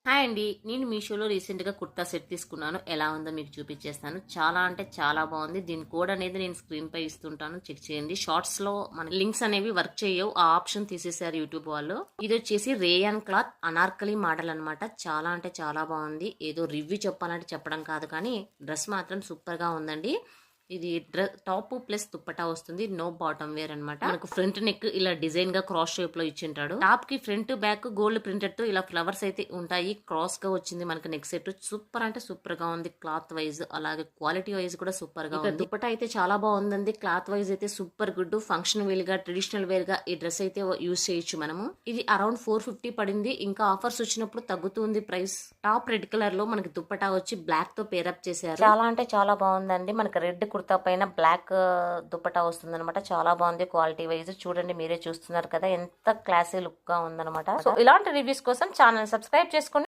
Hi అండి. నేను మీషోలో రీసెంట్‌గా కుర్తా సెట్ తీసుకున్నాను. ఎలా ఉందో మీకు చూపించేస్తాను. చాలా అంటే చాలా బాగుంది. దీని కోడ్ అనేది నేను స్క్రీన్‌పై ఇస్తుంటాను. చెక్ చేయండి. షార్ట్స్‌లో మన లింక్స్ అనేవి వర్క్ చేయవు. ఆ ఆప్షన్ తీసేశారు యూట్యూబ్ వాళ్ళు. ఇదొచ్చేసి రేయాన్ క్లాత్ అనార్కలి మోడల్ అన్నమాట. చాలా అంటే చాలా బాగుంది. ఏదో రివ్యూ చెప్పాలంటే చెప్పడం కాదు కానీ డ్రెస్ మాత్రం సూపర్‌గా ఉందండి. ఇది టాప్ ప్లస్ దుప్పటా వస్తుంది. నో బాటమ్ వేర్ అన్నమాట. మనకు ఫ్రంట్ నెక్ ఇలా డిజైన్ గా క్రాస్ షేప్ లో ఇచ్చింటాడు. టాప్ కి ఫ్రంట్ బ్యాక్ గోల్డ్ ప్రింటెడ్ తో ఇలా ఫ్లవర్స్ అయితే ఉంటాయి. క్రాస్ గా వచ్చింది మనకి నెక్ సెట్. సూపర్ అంటే సూపర్ గా ఉంది. క్లాత్ వైజ్ అలాగే క్వాలిటీ వైజ్ కూడా సూపర్ గా ఉంది. దుప్పటా అయితే చాలా బాగుందండి. క్లాత్ వైజ్ అయితే సూపర్ గుడ్. ఫంక్షన్ వేర్ గా ట్రెడిషనల్ వేర్ గా ఈ డ్రెస్ అయితే యూస్ చేయొచ్చు మనము. ఇది అరౌండ్ 450 పడింది. ఇంకా ఆఫర్స్ వచ్చినప్పుడు తగ్గుతుంది ప్రైస్. టాప్ రెడ్ కలర్ లో మనకి దుప్పటా వచ్చి బ్లాక్ తో పేరప్ చేశారు. చాలా అంటే చాలా బాగుందండి. మనకి రెడ్ కుర్తా పైన బ్లాక్ దుప్పటా వస్తుంది అనమాట. చాలా బాగుంది క్వాలిటీ వైజ్. చూడండి, మీరే చూస్తున్నారు కదా ఎంత క్లాసీ లుక్ గా ఉందన్నమాట. సో ఇలాంటి రివ్యూస్ కోసం ఛానల్ సబ్స్క్రైబ్ చేసుకోండి.